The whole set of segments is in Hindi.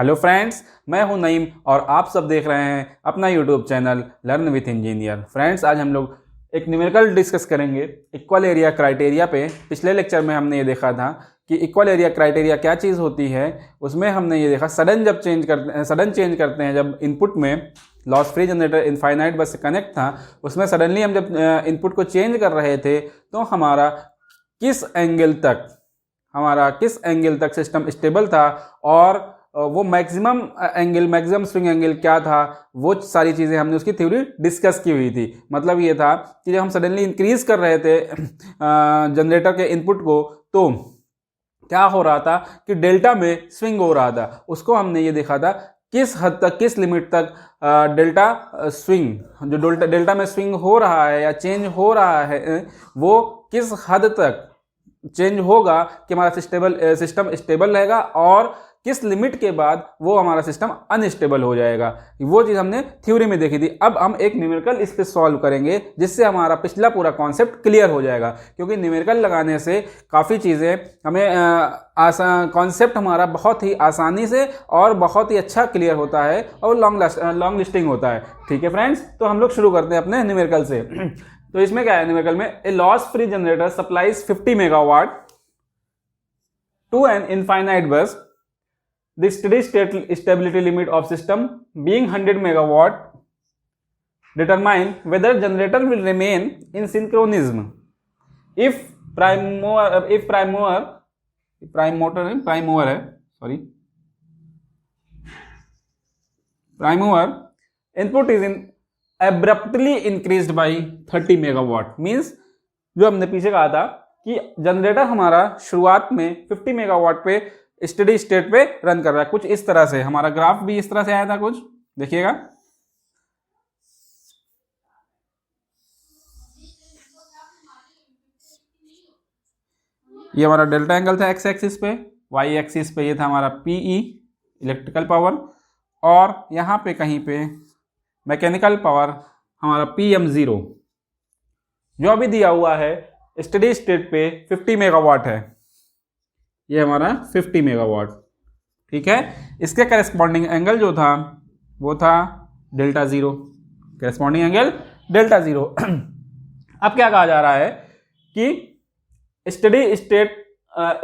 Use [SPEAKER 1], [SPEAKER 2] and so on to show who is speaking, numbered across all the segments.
[SPEAKER 1] हेलो फ्रेंड्स, मैं हूं नईम और आप सब देख रहे हैं अपना YouTube channel learn with engineer. Friends, आज हम लोग एक न्यूमेरिकल डिस्कस करेंगे इक्वल एरिया क्राइटेरिया पे। पिछले लेक्चर में हमने ये देखा था कि इक्वल एरिया क्राइटेरिया क्या चीज़ होती है। उसमें हमने ये देखा सडन चेंज करते हैं जब इनपुट में लॉस फ्री जनरेटर इनफाइनाइट बस से कनेक्ट था, उसमें सडनली हम जब इनपुट को चेंज कर रहे थे तो हमारा किस एंगल तक सिस्टम स्टेबल था और वो मैक्सिमम स्विंग एंगल क्या था, वो सारी चीज़ें हमने उसकी थ्योरी डिस्कस की हुई थी। मतलब ये था कि जब हम सडनली इंक्रीज कर रहे थे जनरेटर के इनपुट को तो क्या हो रहा था कि डेल्टा में स्विंग हो रहा था। उसको हमने ये देखा था किस हद तक, किस लिमिट तक डेल्टा में स्विंग हो रहा है या चेंज हो रहा है, वो किस हद तक चेंज होगा कि हमारा सिस्टम स्टेबल रहेगा और किस लिमिट के बाद वो हमारा सिस्टम अनस्टेबल हो जाएगा। वो चीज़ हमने थ्योरी में देखी थी। अब हम एक न्यूमेरिकल इस पे सॉल्व करेंगे जिससे हमारा पिछला पूरा कॉन्सेप्ट क्लियर हो जाएगा, क्योंकि न्यूमेरिकल लगाने से काफ़ी चीज़ें हमें कॉन्सेप्ट हमारा बहुत ही आसानी से और बहुत ही अच्छा क्लियर होता है और लॉन्ग लिस्टिंग होता है। ठीक है फ्रेंड्स, तो हम लोग शुरू करते हैं अपने न्यूमेरिकल से। तो इसमें क्या है, न्यूमेरिकल में a loss free generator supplies 50 megawatt to an infinite bus, the steady state stability limit of system being 100 megawatt, determine whether generator will remain in synchronism if prime mover input is in abruptly increased by 30 megawatt। Means जो हमने पीछे कहा था कि जनरेटर हमारा शुरुआत में 50 मेगावाट पे स्टेडी स्टेट पे रन कर रहा है, कुछ इस तरह से। हमारा ग्राफ भी इस तरह से आया था, कुछ देखिएगा। ये हमारा डेल्टा एंगल था एक्स एक्सिस पे, वाई एक्सिस पे ये था हमारा पीई इलेक्ट्रिकल पावर, और यहाँ पे कहीं पे मैकेनिकल पावर हमारा PM0 जो अभी दिया हुआ है स्टेडी स्टेट पे 50 मेगावाट है। ये हमारा 50 मेगावाट, ठीक है। इसके करस्पॉन्डिंग एंगल जो था वो था delta zero, corresponding angle delta zero. अब क्या कहा जा रहा है कि स्टेडी स्टेट,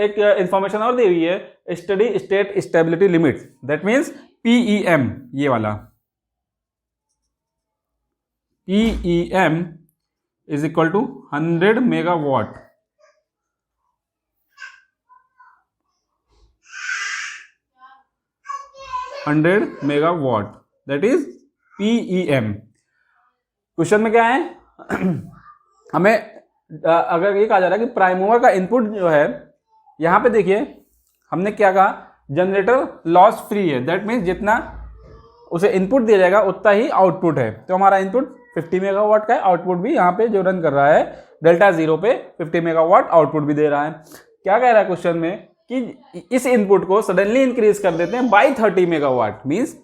[SPEAKER 1] एक इंफॉर्मेशन और दी हुई है, steady state stability limit, that means PEM, ये वाला PEM is equal to 100 megawatt. That is PEM। Question में क्या है हमें अगर ये कहा जा रहा है कि प्राइम मूवर का इनपुट जो है, यहां पे देखिए हमने क्या कहा, जनरेटर लॉस फ्री है, दैट मीन्स जितना उसे इनपुट दिया जाएगा उतना ही आउटपुट है। तो हमारा इनपुट 50 मेगावाट का है, आउटपुट भी यहाँ पे जो रन कर रहा है डेल्टा जीरो पे 50 मेगावाट आउटपुट भी दे रहा है। क्या कह रहा है क्वेश्चन में कि इस इनपुट को सडनली इंक्रीज कर देते हैं बाई 30 मेगावाट। मीन्स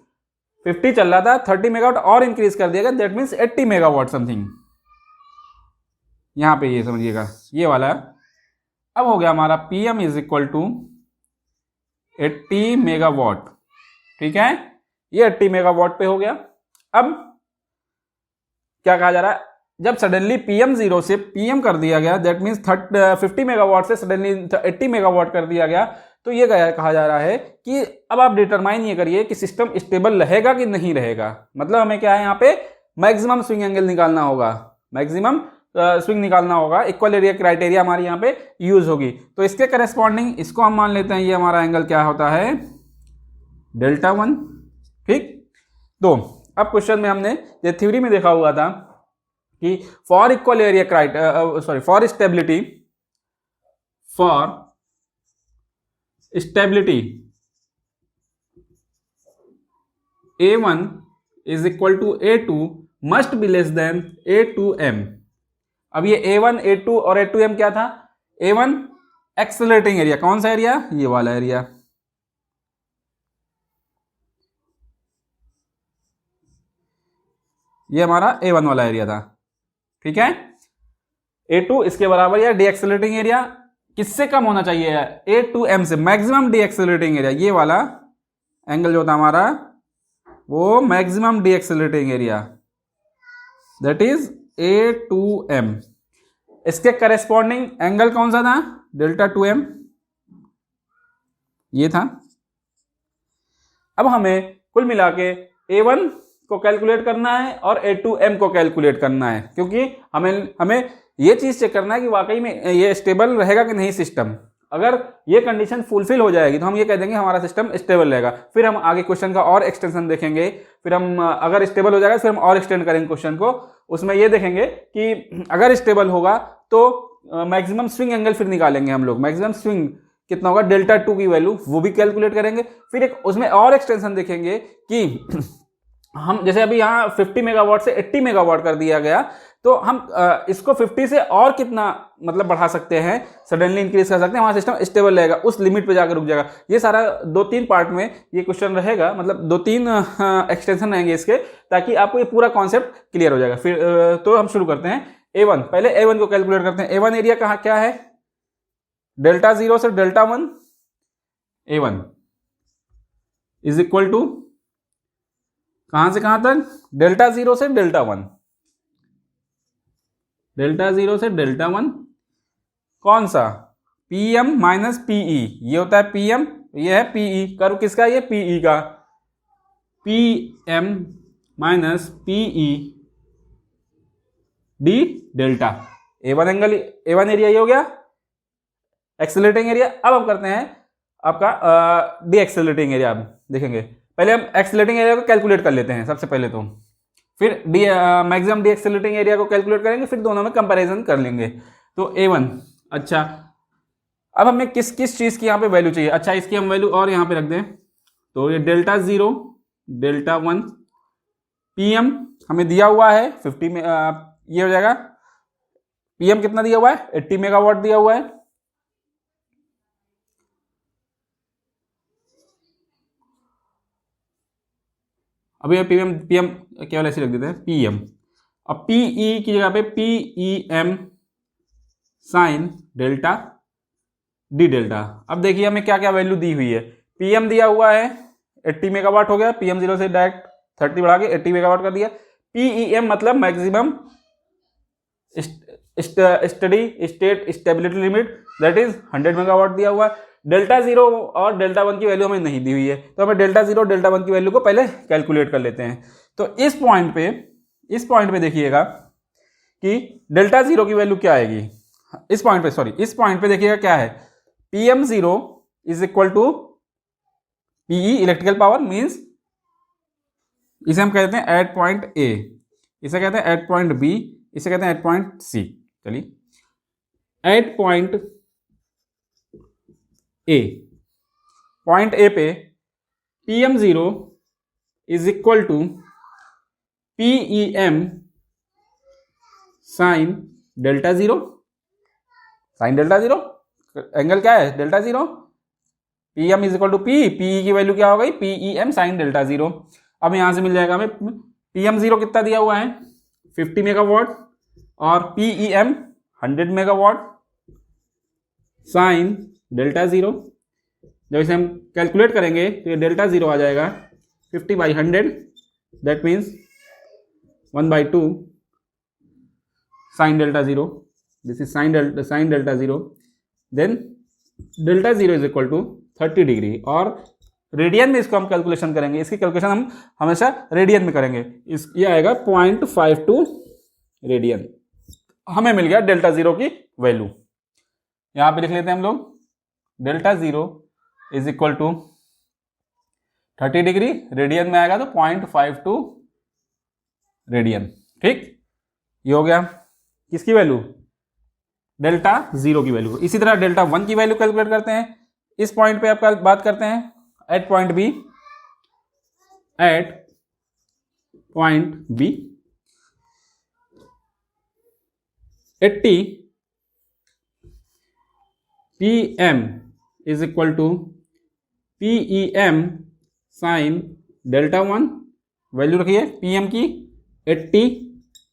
[SPEAKER 1] 50 चल रहा था, 30 मेगावाट और इंक्रीज कर दिया गया, दैट मीन्स 80 मेगावाट समथिंग। यहां पे ये समझिएगा, ये वाला अब हो गया हमारा PM is equal to 80 megawatt, ठीक है। ये 80 मेगावाट पे हो गया। अब क्या कहा जा रहा है, जब सडनली PM0 से PM कर दिया गया, दैट मीन्स 50 मेगावाट से सडनली 80 मेगावाट कर दिया गया, तो ये कहा जा रहा है कि अब आप डिटरमाइन ये करिए कि सिस्टम स्टेबल रहेगा कि नहीं रहेगा। मतलब हमें क्या है, यहाँ पे मैक्सिमम स्विंग एंगल निकालना होगा, मैक्सिमम स्विंग निकालना होगा। इक्वल एरिया क्राइटेरिया हमारी यहाँ पे यूज होगी। तो इसके करस्पॉन्डिंग इसको हम मान लेते हैं, ये हमारा एंगल क्या होता है, डेल्टा 1, ठीक। तो अब क्वेश्चन में हमने ये थ्योरी में देखा हुआ था कि for equal area for stability A1 is equal to A2 must be less than A2M। अब ये A1, A2 और A2M क्या था, A1 एक्सेलरेटिंग एरिया, कौन सा एरिया, ये वाला एरिया, ये हमारा A1 वाला एरिया था, ठीक है। A2 इसके बराबर या डीएक्सेलरेटिंग एरिया किससे कम होना चाहिए, A2M से, मैक्सिमम डीएक्सेलरेटिंग एरिया, ये वाला एंगल जो था हमारा वो maximum decelerating area, that is A2M। इसके करेस्पॉन्डिंग एंगल कौन सा था? डेल्टा 2M, ये था। अब हमें कुल मिला के A1 को कैलकुलेट करना है और A2M को कैलकुलेट करना है, क्योंकि हमें ये चीज चेक करना है कि वाकई में ये स्टेबल रहेगा कि नहीं सिस्टम। अगर ये कंडीशन फुलफिल हो जाएगी तो हम ये कह देंगे हमारा सिस्टम स्टेबल रहेगा। फिर हम आगे क्वेश्चन का और एक्सटेंशन देखेंगे, फिर हम अगर स्टेबल हो जाएगा फिर हम और एक्सटेंड करेंगे क्वेश्चन को। उसमें ये देखेंगे कि अगर स्टेबल होगा तो मैक्सिमम स्विंग एंगल फिर निकालेंगे हम लोग। मैक्सिमम स्विंग कितना होगा, डेल्टा 2 की वैल्यू, वो भी कैलकुलेट करेंगे। फिर एक उसमें और एक्सटेंशन देखेंगे कि हम जैसे अभी यहाँ 50 मेगावाट से 80 मेगावाट कर दिया गया, तो हम इसको 50 से और कितना मतलब बढ़ा सकते हैं, सडनली इंक्रीज कर सकते हैं, हमारा सिस्टम स्टेबल रहेगा, उस लिमिट पे जाकर रुक जाएगा। ये सारा 2-3 पार्ट में ये क्वेश्चन रहेगा, मतलब 2-3 एक्सटेंशन रहेंगे इसके, ताकि आपको ये पूरा कॉन्सेप्ट क्लियर हो जाएगा। फिर तो हम शुरू करते हैं A1। पहले A1 को कैलकुलेट करते हैं। A1 एरिया कहाँ क्या है? डेल्टा 0 से delta 1, A1 is equal to कहां से कहां तक? डेल्टा 0 से डेल्टा 1, डेल्टा 0 से डेल्टा 1 कौन सा? PM माइनस PE, ये होता है PM, ये है PE। कर्व किसका? ये PE का। PM minus PE D delta. A1 angle, A1 area ये हो गया एक्सेलरेटिंग एरिया। अब हम करते हैं आपका डी एक्सेलरेटिंग एरिया। देखेंगे पहले हम एक्सेलरेटिंग एरिया को कैलकुलेट कर लेते हैं सबसे पहले, तो फिर मैक्सिमम डी एक्सेलरेटिंग एरिया को कैलकुलेट करेंगे, फिर दोनों में कंपैरिजन कर लेंगे। तो A1, अच्छा अब हमें किस किस चीज की यहाँ पे वैल्यू चाहिए? अच्छा इसकी हम वैल्यू और यहाँ पे रख दें, तो ये डेल्टा 0 डेल्टा 1, PM हमें दिया हुआ है 50 में, ये हो जाएगा PM कितना दिया हुआ है? 80 मेगावाट दिया हुआ है। अभी PM केवल ऐसे रख देते हैं PM। अब PE की जगह पे PEM sine delta D delta. अब देखिए हमें क्या क्या वैल्यू दी हुई है। PM दिया हुआ है 80 मेगावाट हो गया, PM 0 से डायरेक्ट 30 बढ़ा के 80 मेगावाट कर दिया। PEM मतलब maximum steady state stability limit, that is 100 megawatt दिया हुआ है। डेल्टा 0 और डेल्टा 1 की वैल्यू हमें नहीं दी हुई है, तो हमें डेल्टा 0 डेल्टा 1 की वैल्यू को पहले कैलकुलेट कर लेते हैं। तो इस पॉइंट पे देखिएगा कि डेल्टा 0 की वैल्यू क्या आएगी। इस पॉइंट पे देखिएगा क्या है, PM 0 is equal to PE electrical power, means इसे हम कहते हैं एट पॉइंट A, इसे कहते हैं एट पॉइंट B, इसे कहते हैं एट पॉइंट C। चलिए at point A, point A पे PM 0 is equal to PEM sine delta 0। Sine delta 0 angle क्या है? Delta 0। PM is equal to PE की वैल्यू क्या हो गई? PEM sine delta 0। अब यहां से मिल जाएगा हमें PM 0 कितना दिया हुआ है? 50 मेगावाट, और PEM 100 मेगावाट साइन डेल्टा 0। जब इसे हम कैलकुलेट करेंगे तो ये डेल्टा 0 आ जाएगा 50/100, that means 1/2 sine delta 0। This is sine delta 0। Then delta 0 is equal to 30 degree, और रेडियन में इसको हम कैलकुलेशन करेंगे। इसकी कैलकुलेशन हम हमेशा रेडियन में करेंगे। ये आएगा 0.52 रेडियन। हमें मिल गया डेल्टा 0 की वैल्यू। यहां पे लिख लेते हैं हम लोग, delta 0 is equal to 30 degree, radian में आएगा तो 0.52 रेडियन। ठीक, ये हो गया किसकी वैल्यू? डेल्टा 0 की वैल्यू। इसी तरह डेल्टा 1 की वैल्यू कैलकुलेट करते हैं। इस पॉइंट पे आपका बात करते हैं at point B, at point B 80 PM is equal to PEM sine delta 1। Value रखिए PM की 80,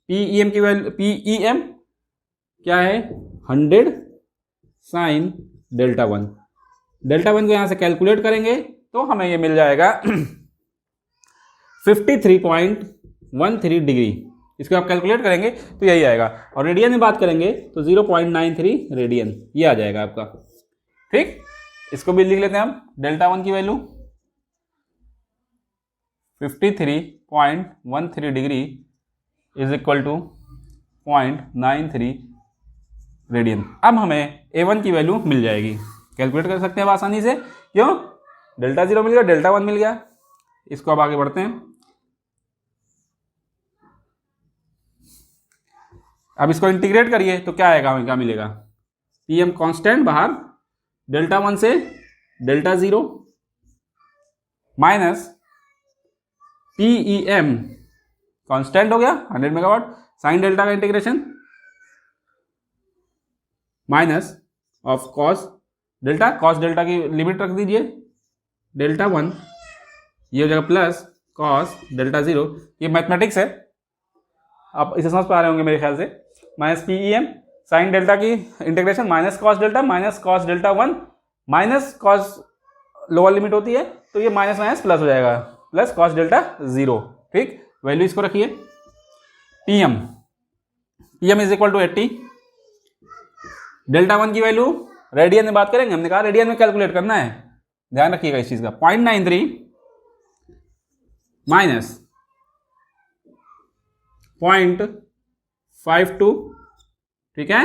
[SPEAKER 1] PEM की वैल्यू, PEM क्या है? 100 साइन डेल्टा 1। डेल्टा 1 को यहां से कैलकुलेट करेंगे तो हमें ये मिल जाएगा 53.13 डिग्री। इसको आप कैलकुलेट करेंगे तो यही आएगा, और रेडियन में बात करेंगे तो 0.93 रेडियन ये आ जाएगा आपका। ठीक, इसको भी लिख लेते हैं हम। डेल्टा वन की value 53.13 degree is equal to 0.93 radian. अब हमें A1 की वैल्यू मिल जाएगी, कैलकुलेट कर सकते हैं आप आसानी से। क्यों? डेल्टा जीरो मिल गया, डेल्टा वन मिल गया। इसको अब आगे बढ़ते हैं। अब इसको इंटीग्रेट करिए तो क्या आएगा, हमें क्या मिलेगा? PM कांस्टेंट बाहर, डेल्टा वन से delta zero minus PEM constant हो गया 100 मेगावाट, साइन डेल्टा का integration minus of cos delta, cos delta की लिमिट रख दीजिए, डेल्टा वन ये हो जाएगा प्लस कॉस डेल्टा जीरो। ये मैथमेटिक्स है, आप इसे समझ पा रहे होंगे मेरे ख्याल से। माइनस PEM साइन डेल्टा की integration minus cos delta one minus cos lower limit होती है तो ये माइनस माइनस प्लस हो जाएगा, प्लस कॉस डेल्टा जीरो। ठीक, वैल्यू इसको रखिए। PM is equal to 80। Delta one की वैल्यू रेडियन में बात करेंगे, हमने कहा रेडियन में कैलकुलेट करना है, ध्यान रखिएगा इस चीज का। 0.93 माइनस 0.52, ठीक है।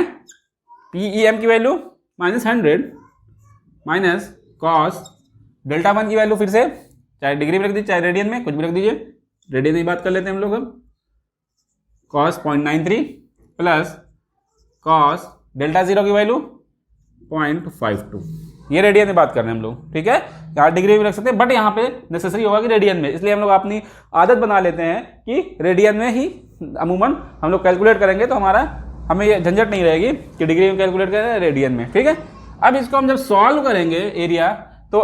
[SPEAKER 1] PEM की value minus 100 minus cos delta one की वैल्यू, फिर से चाहे डिग्री में रख दीजिए चाहे रेडियन में, कुछ भी रख दीजिए। रेडियन में बात कर लेते हैं हम लोग अब। Cos 0.93 plus cos delta zero की वैल्यू 0.52, ये रेडियन में बात कर रहे हैं हम लोग। ठीक है, यहाँ डिग्री में रख सकते हैं बट यहाँ पे नेसेसरी होगा कि रेडियन में, इसलिए हम लोग अपनी आदत बना लेते हैं कि रेडियन में ही अमूमन हम लोग कैलकुलेट करेंगे, तो हमें ये झंझट नहीं रहेगी कि डिग्री में कैलकुलेट करें रेडियन में। ठीक है, अब इसको हम जब सॉल्व करेंगे एरिया तो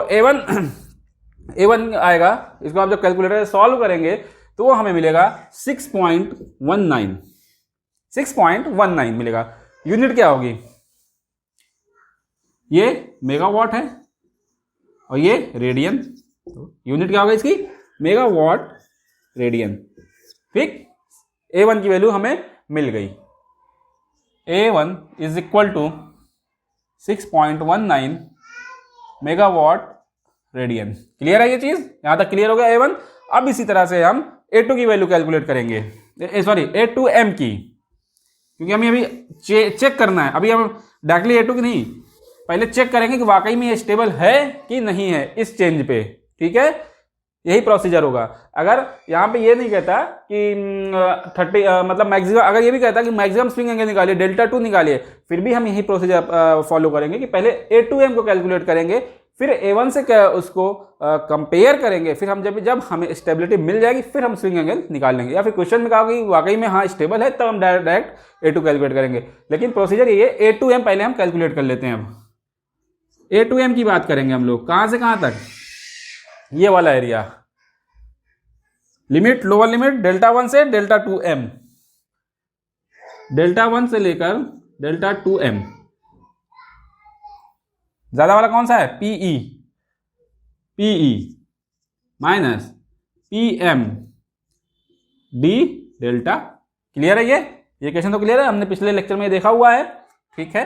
[SPEAKER 1] A1 आएगा। इसको आप जब कैलकुलेटर सॉल्व करेंगे तो वो हमें मिलेगा 6.19 मिलेगा। यूनिट क्या होगी? ये मेगावाट है और ये रेडियन, तो यूनिट क्या होगा इसकी? Megawatt radian. ठीक, A1 की वैल्यू हमें मिल गई। A1 is equal to 6.19 megawatt radian. Clear है ये चीज? यहां तक क्लियर हो गया A1। अब इसी तरह से हम A2 की वैल्यू कैलकुलेट करेंगे, सॉरी A2M की, क्योंकि हमें अभी चेक करना है। अभी हम डायरेक्टली A2 की नहीं, पहले चेक करेंगे कि वाकई में ये स्टेबल है कि नहीं है इस चेंज पे। ठीक है, यही प्रोसीजर होगा। अगर यहाँ पे ये नहीं कहता कि 30 मतलब मैक्सिमम, अगर ये भी कहता कि मैक्सिमम स्विंग एंगल निकालिए, डेल्टा 2 निकालिए, फिर भी हम यही प्रोसीजर फॉलो करेंगे कि पहले A2M को कैलकुलेट करेंगे, फिर A1 से उसको कंपेयर करेंगे, फिर हम जब हमें स्टेबिलिटी मिल जाएगी फिर हम स्विंग एंगल निकाल लेंगे। या फिर क्वेश्चन में कहा कि वाकई में हाँ स्टेबल है तब हम डायरेक्ट A2 कैलकुलेट करेंगे। लेकिन प्रोसीजर ये है, A2M पहले हम कैलकुलेट कर लेते हैं। अब A2M की बात करेंगे हम लोग, कहां से कहां तक? ये वाला area, limit lower limit delta 1 से डेल्टा 2M, डेल्टा 1 से लेकर डेल्टा 2M। ज्यादा वाला कौन सा है? PE minus PM D delta. Clear है? ये क्वेश्चन तो क्लियर है, हमने पिछले लेक्चर में देखा हुआ है। ठीक है,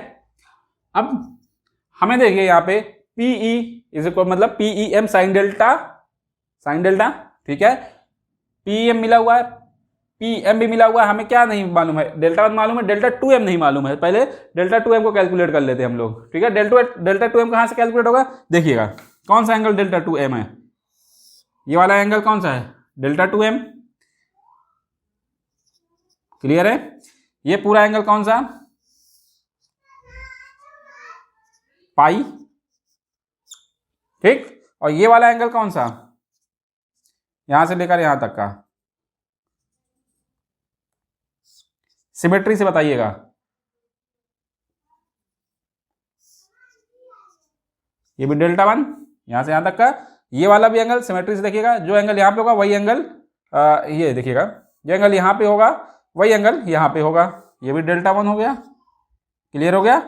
[SPEAKER 1] अब हमें देखिए यहाँ पे PE इज इक्वल मतलब PEM साइन डेल्टा। ठीक है, PEM मिला हुआ है, PM भी मिला हुआ है। हमें क्या नहीं मालूम है? डेल्टा 1 मालूम है, डेल्टा 2M नहीं मालूम है। पहले डेल्टा 2M को कैलकुलेट कर लेते हैं हम लोग। ठीक है, डेल्टा 2M कहां से कैलकुलेट होगा? देखिएगा कौन सा एंगल डेल्टा 2M है, ये वाला एंगल कौन सा है? Delta 2M। क्लियर है? ये पूरा एंगल कौन सा? पाई। ठीक, और ये वाला एंगल कौन सा? यहां से लेकर यहां तक का। सिमेट्री से बताइएगा। ये भी डेल्टा 1 यहां से यहां तक का, ये वाला भी एंगल सिमेट्री से देखिएगा। जो एंगल यहां पे होगा वही एंगल ये देखिएगा, जो एंगल यहां पे होगा वही एंगल यहां पे होगा। ये भी डेल्टा 1 हो गया। क्लियर हो गया?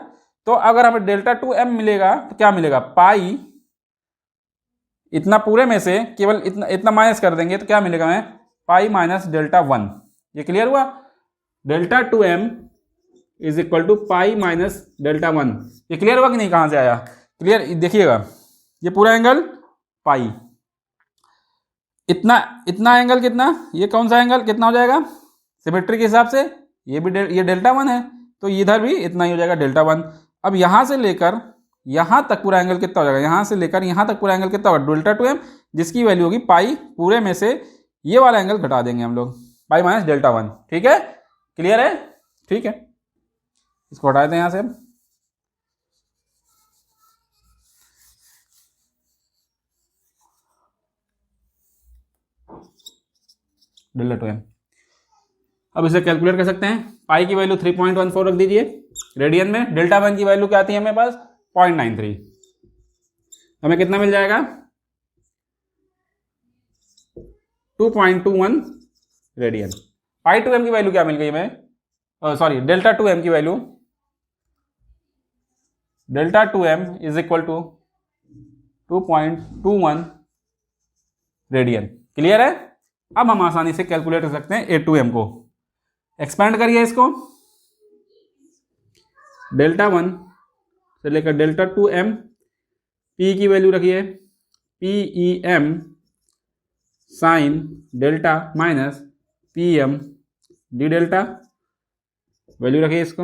[SPEAKER 1] तो अगर हमें डेल्टा 2M मिलेगा तो क्या मिलेगा? पाई इतना पूरे में से केवल इतना इतना माइनस कर देंगे तो क्या मिलेगा हमें, पाई माइनस डेल्टा 1। ये क्लियर हुआ। Delta 2m is equal to pi minus delta 1। ये क्लियर हुआ कि नहीं, कहाँ से आया, क्लियर देखिएगा, ये पूरा एंगल पाई, इतना एंगल कितना, ये कौन सा एंगल कितना हो जाएगा सिमेट्री के हिसाब से, ये भी ये डेल्टा 1 है, तो इधर भी इतना ही हो जाएगा डेल्टा 1। अब यहाँ से लेकर यहाँ तक पूरा एंगल कितना हो जाएगा, यहाँ से लेकर यहाँ तक पूरा एंगल कितना होगा, डेल्टा 2m, जिसकी वैल्यू होगी पाई, पूरे में से ये वाला एंगल घटा देंगे हम लोग, पाई माइनस डेल्टा 1। ठीक है, क्लियर है, ठीक है, इसको हटा देते हैं यहाँ से। डेल्टा 2m, अब इसे कैलकुलेट कर सकते हैं। पाई की वैल्यू 3.14 रख दीजिए रेडियन में, डेल्टा 1 की वैल्यू क्या आती है हमें पास 0.93, हमें कितना मिल जाएगा 2.21 रेडियन। पाई 2m की वैल्यू क्या मिल गई हमें, सॉरी डेल्टा 2m की value, delta 2m is equal to 2.21 radian. Clear है। अब हम आसानी से कैलकुलेट कर सकते हैं A2m को, एक्सपेंड करिए इसको, डेल्टा 1 से लेकर डेल्टा 2m, P की वैल्यू रखिए PEM sine delta minus PM D delta, value रखिए इसको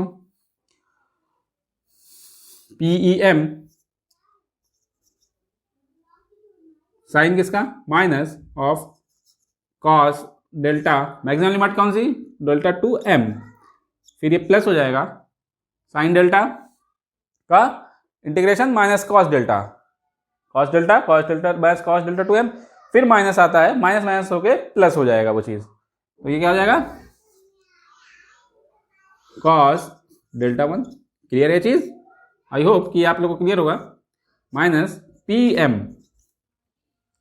[SPEAKER 1] PEM साइन किसका, minus of cos delta, maximum limit कौन सी, डेल्टा 2m, फिर ये प्लस हो जाएगा साइन डेल्टा का integration minus cos delta minus cos delta 2m, फिर माइनस आता है, माइनस माइनस होके प्लस हो जाएगा वो चीज, तो ये क्या हो जाएगा कॉस डेल्टा 1। क्लियर है चीज, आई होप कि आप लोगों को क्लियर होगा। माइनस PM,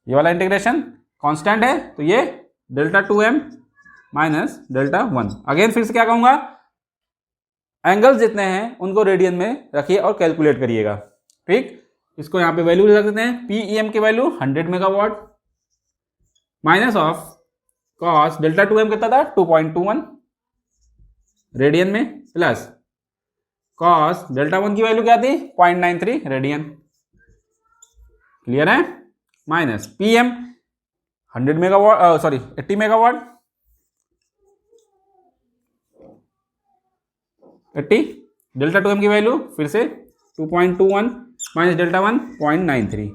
[SPEAKER 1] ये वाला इंटीग्रेशन कांस्टेंट है, तो ये delta 2m minus delta 1। Again फिर से क्या कहूंगा, एंगल्स जितने हैं उनको रेडियन में रखिए और कैलकुलेट करिएगा। ठीक, इसको यहां पे वैल्यू रख देते हैं, PEM की value 100 megawatt minus of cos delta 2m कितना था 2.21 रेडियन में, प्लस कॉस डेल्टा 1 की वैल्यू क्या थी 0.93 रेडियन। क्लियर है, minus PM 100 megawatt, sorry 80 megawatt, 80 delta 2m की वैल्यू फिर से 2.21 माइनस डेल्टा 1 0.93।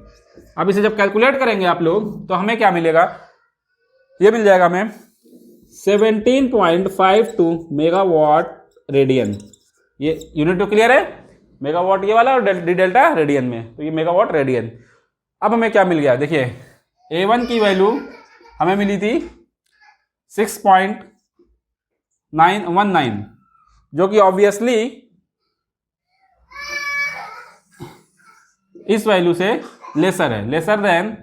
[SPEAKER 1] अब इसे जब कैलकुलेट करेंगे आप लोग तो हमें क्या मिलेगा, ये मिल जाएगा हमें 17.52 मेगावाट रेडियन। ये यूनिट तो क्लियर है, मेगावाट ये वाला और डी डेल्टा रेडियन में, तो ये मेगावाट रेडियन। अब हमें क्या मिल गया, देखिए A1 की वैल्यू हमें मिली थी 6.919, जो कि ऑब्वियसली इस वैल्यू से लेसर है, lesser than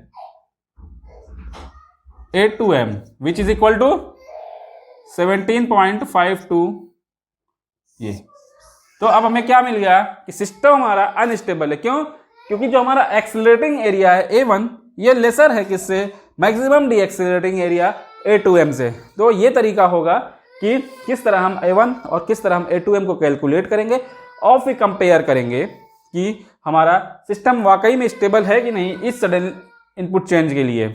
[SPEAKER 1] A2m which is equal to 17.52। ये तो अब हमें क्या मिल गया कि सिस्टम हमारा अनस्टेबल है। क्यों, क्योंकि जो हमारा एक्सीलरेटिंग एरिया है A1 ये लेसर है किससे, maximum D accelerating area A2m से। तो ये तरीका होगा कि किस तरह हम A1 और किस तरह हम A2m को कैलकुलेट करेंगे और फिर कंपेयर करेंगे कि हमारा सिस्टम वाकई में स्टेबल है कि नहीं इस सडन इनपुट चेंज के लिए,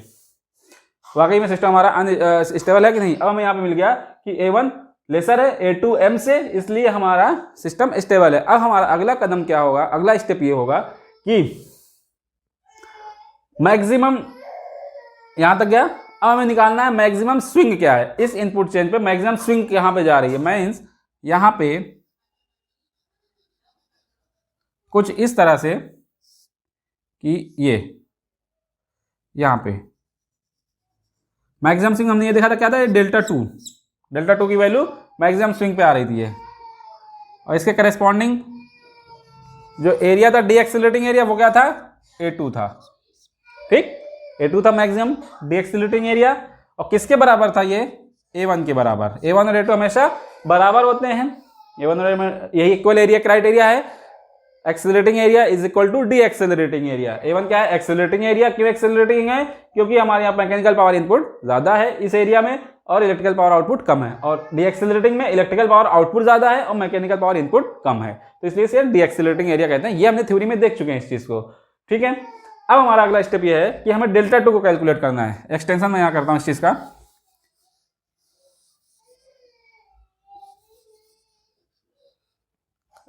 [SPEAKER 1] वाकई में सिस्टम हमारा स्टेबल है कि नहीं। अब हमें यहाँ पे मिल गया कि A1 लेसर है A2m से, इसलिए हमारा सिस्टम स्टेबल है। अब हमारा अगला कदम क्या होगा, अगला स्टेप ये होगा कि मैक्सिमम यहां तक गया, अब हमें निकालना है मैक्सिमम स्विंग क्या है इस इनपुट चेंज पे, मैक्सिमम स्विंग कहां पे जा रही है, मींस यहां पे कुछ इस तरह से कि ये यहां पे मैक्सिमम स्विंग हमने ये देखा था क्या था, डेल्टा 2 की वैल्यू मैक्सिमम स्विंग पे आ रही थी ये, और इसके करेस्पॉन्डिंग जो एरिया था डी एक्सीलरेटिंग एरिया वो क्या था A2 था। ठीक, A2 था मैक्सिमम डी एक्सीलरेटिंग एरिया, और किसके बराबर था ये A1 के बराबर। A1 और A2 हमेशा बराबर होते हैं, A1 और यही इक्वल एरिया क्राइटेरिया है। Accelerating area is equal to decelerating area. A1 क्या है? Accelerating area. क्यों एक्सेलरेटिंग है? क्योंकि हमारे यहाँ मैकेनिकल पावर इनपुट ज्यादा है इस एरिया में और इलेक्ट्रिकल पावर आउटपुट कम है, और डी एक्सेलरेटिंग में इलेक्ट्रिकल पावर आउटपुट ज्यादा है और मैकेनिकल पावर इनपुट कम है, तो इसलिए इसे डी एक्सेलरेटिंग एरिया कहते हैं। ये हमने थ्योरी में देख चुके हैं इस चीज को, ठीक है। अब हमारा अगला स्टेप ये है कि हमें डेल्टा टू को कैलकुलेट करना है। एक्सटेंशन मैं यहाँ करता हूँ इस चीज का।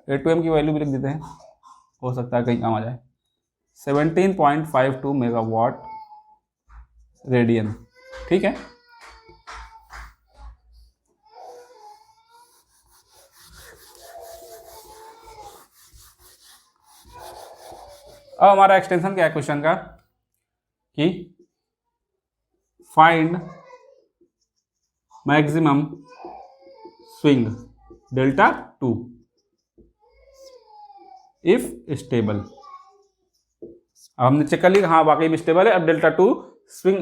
[SPEAKER 1] A2M की वैल्यू भी लिख देते हैं, हो सकता है कहीं काम आ जाए। 17.52 मेगावाट रेडियन, ठीक है। अब हमारा एक्सटेंशन क्या है क्वेश्चन का कि find maximum swing delta to if stable. अब हमने चेक कर लिया, हाँ वाकई में स्टेबल है। अब delta two swing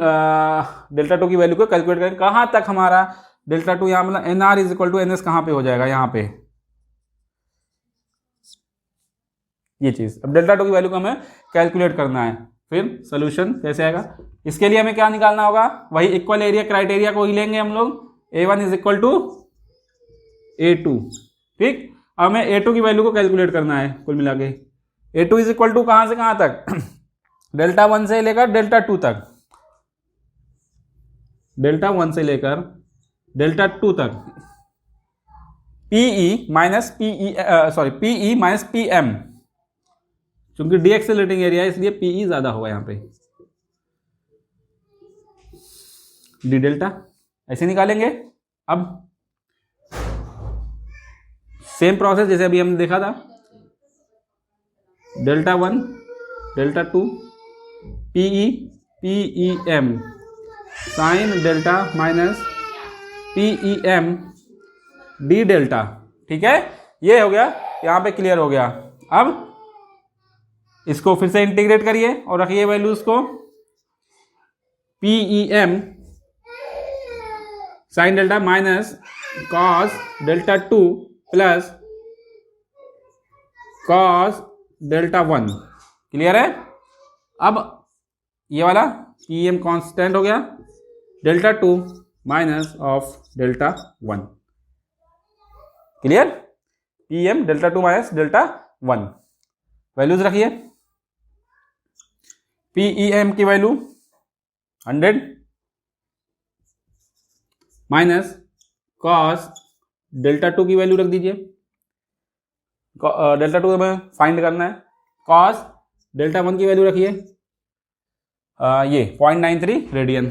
[SPEAKER 1] delta two की वैल्यू को कैलकुलेट करें। कहां तक हमारा डेल्टा टू यहाँ मतलब N R is equal to N S कहां पे हो जाएगा? यहाँ पे ये चीज। अब डेल्टा टू की वैल्यू को हमें कैलकुलेट करना है। फिर सोल्यूशन कैसे आएगा? इसके लिए हमें क्या निकालना होगा? वही इक्वल एरिया क्राइटेरिया को ही लेंगे हम लोग। A1 is equal to A2, ठीक। अब हमें A2 की वैल्यू को कैलकुलेट करना है कुल मिला के। A2 इज इक्वल टू कहां से कहां तक? डेल्टा 1 से लेकर डेल्टा 2 तक, डेल्टा 1 से लेकर डेल्टा 2 तक। PE माइनस PM, क्योंकि डी एक्सेलरेटिंग एरिया है इसलिए PE ज्यादा होगा यहाँ पे। डी डेल्टा ऐसे निकालेंगे। अब सेम प्रोसेस जैसे अभी हमने देखा था, delta 1 delta 2 PEM sine delta minus PEM D delta, ठीक है। ये हो गया, यहां पे क्लियर हो गया। अब इसको फिर से इंटीग्रेट करिए और रखिए वैल्यूज को। PEM sine delta minus cos delta 2 plus cos delta 1, clear है। अब ये वाला PEM कांस्टेंट हो गया, delta 2 minus of delta 1, clear. PEM delta 2 minus delta 1 values रखिए। PEM की वैल्यू 100 माइनस कॉस डेल्टा 2 की वैल्यू रख दीजिए। डेल्टा 2 हमें फाइंड करना है। कॉस डेल्टा 1 की वैल्यू रखिए ये 0.93 रेडियन,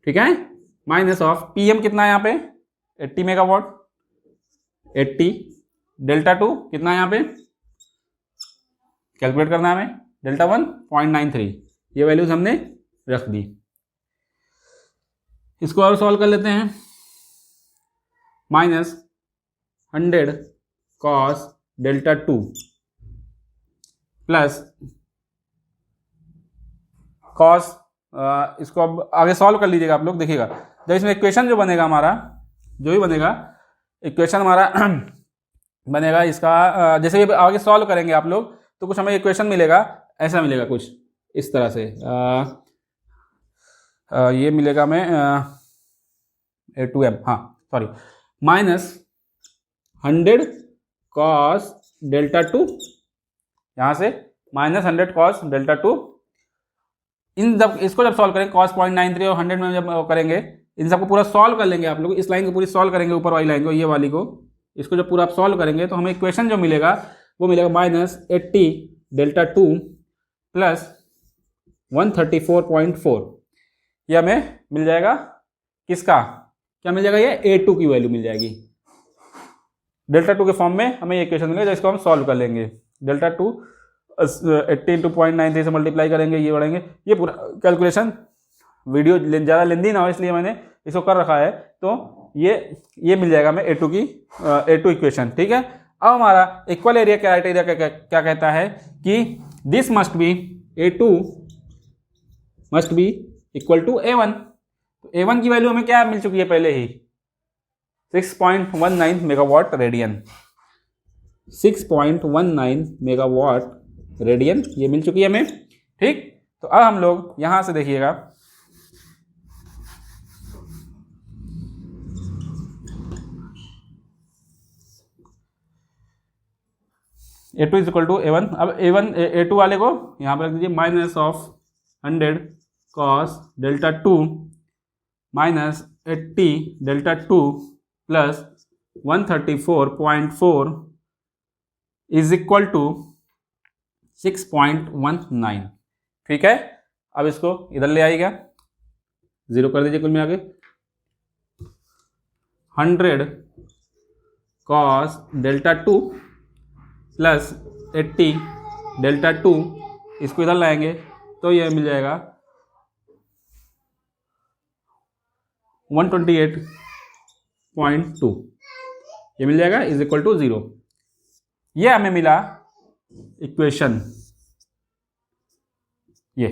[SPEAKER 1] ठीक है। माइनस ऑफ PM कितना है यहाँ पे? 80 मेगावाट। 80 डेल्टा 2 कितना है यहाँ पे? कैलकुलेट करना है हमें। डेल्टा 1 0.93, ये वैल्यूज हमने रख दी। इसको और सॉल्व कर लेते हैं। Minus 100 cos delta 2 plus cos, इसको अब आगे सॉल्व कर लीजिएगा आप लोग, देखिएगा जब इसमें इक्वेशन जो बनेगा हमारा, जो भी बनेगा इक्वेशन हमारा बनेगा इसका, जैसे भी आगे सॉल्व करेंगे आप लोग तो कुछ हमें इक्वेशन मिलेगा, ऐसा मिलेगा कुछ इस तरह से। ये मिलेगा हमें A2M, हाँ सॉरी, माइनस 100 कॉस डेल्टा 2, यहाँ से माइनस 100 कॉस डेल्टा 2। इन जब इसको जब सॉल्व करेंगे, कॉस 0.93 और 100 में जब करेंगे, इन सबको पूरा सॉल्व कर लेंगे आप लोग। इस लाइन को पूरी सॉल्व करेंगे, ऊपर वाली लाइन को, ये वाली को, इसको जब पूरा आप सॉल्व करेंगे तो हमें इक्वेशन जो मिलेगा वो मिलेगा माइनस 80 डेल्टा 2 प्लस 134.4। ये हमें मिल जाएगा किसका? क्या मिल जाएगा? ये A2 की वैल्यू मिल जाएगी। डेल्टा 2 के फॉर्म में हमें ये इक्वेशन मिलेगा, जिसको हम सॉल्व कर लेंगे। डेल्टा 2 80 × 0.93 से मल्टीप्लाई करेंगे, ये बढ़ेंगे। ये पूरा कैलकुलेशन वीडियो ज़्यादा लेंदी ना हो इसलिए मैंने इसको कर रखा है। तो ये मिल जाएगा हमें A2 इक्वेशन, ठीक है। अब हमारा इक्वल एरिया क्राइटेरिया क्या कहता है कि this must be A2 must be equal to A1। तो A1 की वैल्यू हमें क्या मिल चुकी है पहले ही, 6.19 मेगावाट रेडियन। 6.19 मेगावाट रेडियन ये मिल चुकी है हमें। ठीक, तो अब हम लोग यहां से देखिएगा A2 is equal to A1। अब A2 वाले को यहाँ पर रख दीजिए minus of 100 cos delta 2 minus 80 delta 2 प्लस 134.4 इज इक्वल टू 6.19। ठीक है, अब इसको इधर ले आइएगा, जीरो कर दीजिए कुल में आगे। 100 कॉस डेल्टा 2 प्लस 80 डेल्टा 2, इसको इधर लाएंगे तो ये मिल जाएगा 128.2, ये मिल जाएगा इज इक्वल टू 0। ये हमें मिला इक्वेशन। ये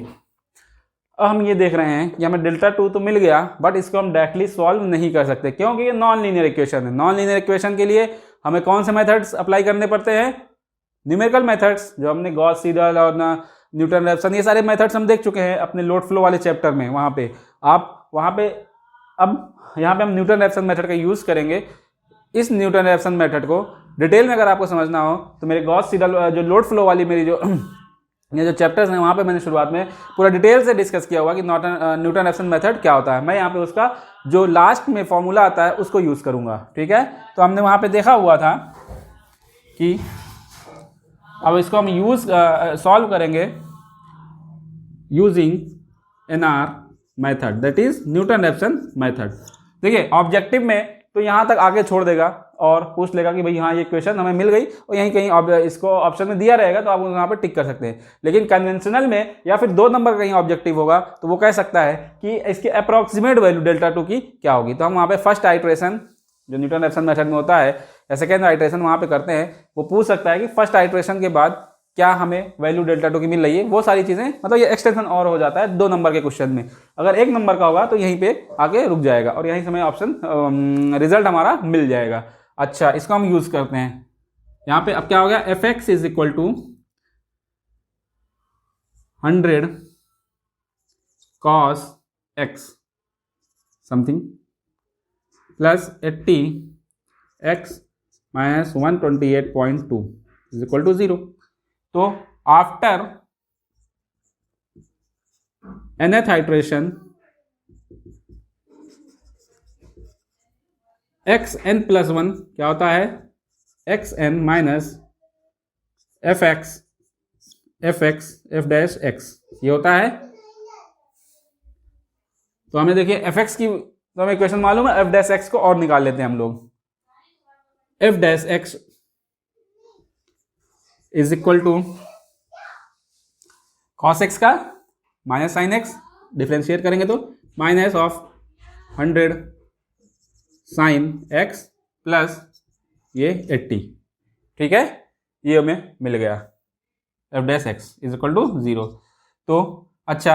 [SPEAKER 1] अब हम ये देख रहे हैं कि हमें डेल्टा 2 तो मिल गया, बट इसको हम डायरेक्टली सॉल्व नहीं कर सकते क्योंकि ये नॉन लीनियर इक्वेशन है। नॉन लीनियर इक्वेशन के लिए हमें कौन से मेथड्स अप्लाई करने पड़ते हैं? न्यूमेरिकल मेथड्स, जो हमने गॉस सीडल और न्यूटन रैप्सन ये सारे मेथड्स हम देख चुके हैं अपने लोड फ्लो वाले चैप्टर में। वहाँ पे अब यहाँ पे हम न्यूटन रैप्सन मेथड का यूज़ करेंगे। इस न्यूटन रैप्सन मेथड को डिटेल में अगर आपको समझना हो तो मेरे गॉस सीडल जो लोड फ्लो वाली मेरी ये जो चैप्टर्स हैं वहाँ पे मैंने शुरुआत में पूरा डिटेल से डिस्कस किया हुआ कि न्यूटन रैप्सन मेथड क्या होता है। मैं यहाँ पे उसका जो लास्ट में फॉर्मूला आता है उसको यूज़ करूँगा। ठीक है, तो हमने वहाँ पे देखा हुआ था कि अब इसको हम सॉल्व करेंगे using NR method, that is Newton Raphson method. देखिए ऑब्जेक्टिव में तो यहाँ तक आगे छोड़ देगा और पूछ लेगा कि भाई हाँ ये क्वेश्चन हमें मिल गई, और यहीं कहीं इसको ऑप्शन में दिया रहेगा तो आप यहाँ पे टिक कर सकते हैं। लेकिन कन्वेंशनल में या फिर 2 नंबर का कहीं ऑब्जेक्टिव होगा तो वो कह सकता है कि इसकी अप्रॉक्सीमेट वैल्यू डेल्टा 2 की क्या होगी। तो हम वहाँ पे फर्स्ट आइट्रेशन जो न्यूटन रैप्सन मेथड में होता है या सेकेंड आइट्रेशन वहाँ पे करते हैं, वो पूछ सकता है कि फर्स्ट आइट्रेशन के बाद क्या हमें वैल्यू डेल्टा 2 की मिल रही है। वो सारी चीज़ें, मतलब ये एक्सटेंशन और हो जाता है 2 नंबर के क्वेश्चन में। अगर 1 नंबर का होगा तो यहीं पे आगे रुक जाएगा और यहीं से हमें ऑप्शन रिजल्ट हमारा मिल जाएगा। अच्छा, इसको हम यूज़ करते हैं यहाँ पे। अब क्या हो गया, fx is equal to 100 cos x something plus 80x minus 128.2 is equal to 0। तो after nth iteration xn plus 1 क्या होता है, xn minus fx f dash x ये होता है। तो हमें देखिए fx की तो हमें इक्वेशन मालूम है, f डैश x को और निकाल लेते हैं हम लोग। f dash x is equal to cos x का माइनस साइन x, डिफ्रेंशिएट करेंगे तो minus of 100 sine x plus ये 80। ठीक है, ये हमें मिल गया f dash x is equal to 0। तो अच्छा,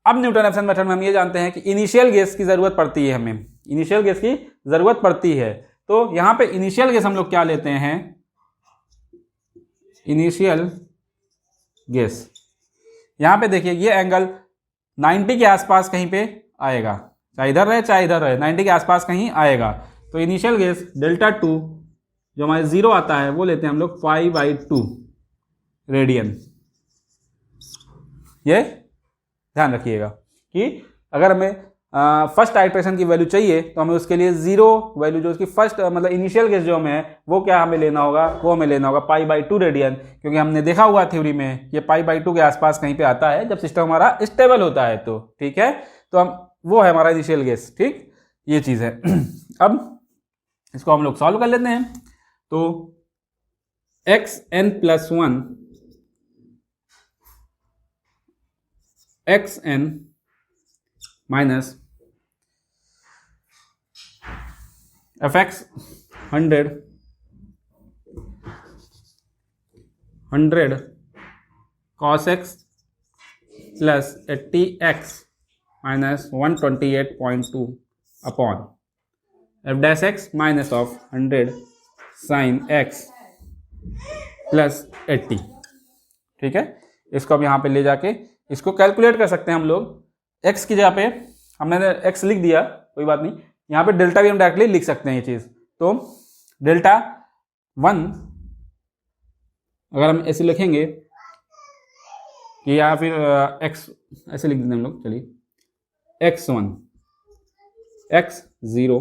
[SPEAKER 1] अब न्यूटन रैप्सन मेथड में हम ये जानते हैं कि इनिशियल गेस की जरूरत पड़ती है, हमें इनिशियल गेस की जरूरत पड़ती है। तो यहाँ पे इनिशियल गेस हम लोग क्या लेते हैं, इनिशियल गेस। यहाँ पे देखिए ये एंगल 90 के आसपास कहीं पे आएगा, चाहे इधर रहे चाहे इधर रहे, 90 के आसपास कहीं आएगा। तो इनिशियल गेस डेल्टा 2 जो हमारे 0 आता है वो लेते हैं हम लोग 5/2 रेडियन। ये ध्यान रखिएगा कि अगर हमें फर्स्ट आइट्रेशन की वैल्यू चाहिए तो हमें उसके लिए 0 वैल्यू जो उसकी फर्स्ट मतलब इनिशियल गेस जो हमें है वो क्या हमें लेना होगा, वो हमें लेना होगा 5/2 रेडियन, क्योंकि हमने देखा हुआ थ्योरी में ये 5/2 के आसपास कहीं पे आता है जब सिस्टम हमारा स्टेबल होता है। तो ठीक है, तो हम वो है हमारा इनिशियल गेस। ठीक, ये चीज़ है। अब इसको हम लोग सॉल्व कर लेते हैं। तो xn plus 1 xn minus fx 100 cos x plus 80x minus 128.2 upon f dash x minus of 100 sine x plus 80। ठीक है, इसको अब यहाँ पे ले जाके इसको कैलकुलेट कर सकते हैं हम लोग। x की जगह पे हमने x लिख दिया, कोई बात नहीं, यहाँ पे डेल्टा भी हम डायरेक्टली लिख सकते हैं ये चीज़। तो डेल्टा 1 अगर हम ऐसे लिखेंगे कि या फिर x ऐसे लिख देते हैं हम लोग, चलिए x1 x0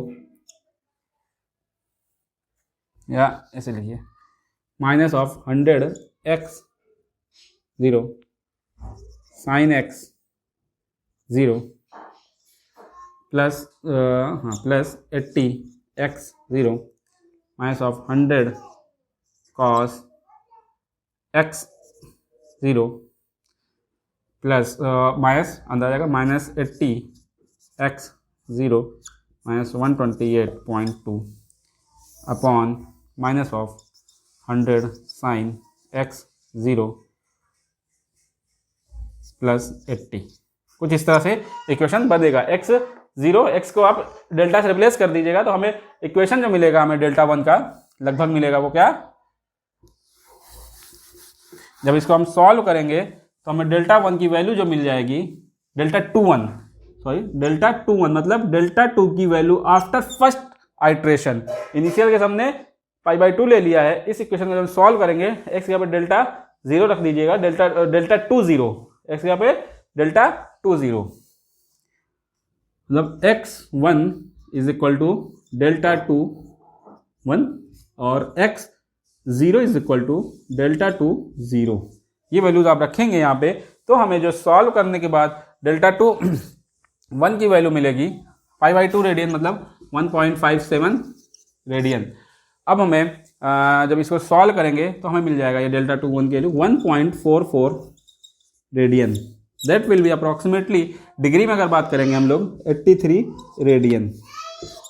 [SPEAKER 1] या ऐसे लिखिए minus of 100 x0 sine x0 plus plus 80 x0 minus of 100 cos x0 plus minus अंदर आ जाएगा minus 80 x0 minus 128.2 upon minus of 100 sine x0 plus 80। कुछ इस तरह से इक्वेशन बनेगा। x0 x को आप डेल्टा से रिप्लेस कर दीजिएगा तो हमें इक्वेशन जो मिलेगा हमें डेल्टा 1 का लगभग मिलेगा, वो क्या, जब इसको हम सॉल्व करेंगे तो हमें डेल्टा 1 की वैल्यू जो मिल जाएगी, डेल्टा 2 1 मतलब डेल्टा 2 की value after first iteration. Initial case हमने π/2 ले लिया है, इस इक्वेशन को जब सॉल्व करेंगे x यहाँ पे डेल्टा 0 रख दीजिएगा, डेल्टा 2 0, x यहाँ पे डेल्टा 2 0 मतलब x1 is equal to delta 2 1 और x0 is equal to delta 2 0। ये वैल्यूज आप रखेंगे यहाँ पे, तो हमें जो सॉल्व करने के बाद डेल्टा 2 1 की वैल्यू मिलेगी π/2 रेडियन मतलब 1.57 रेडियन। अब हमें जब इसको सॉल्व करेंगे तो हमें मिल जाएगा ये डेल्टा 2 1 की value 1.44 radian. That will be approximately, degree में अगर बात करेंगे हम लोग 83 रेडियन।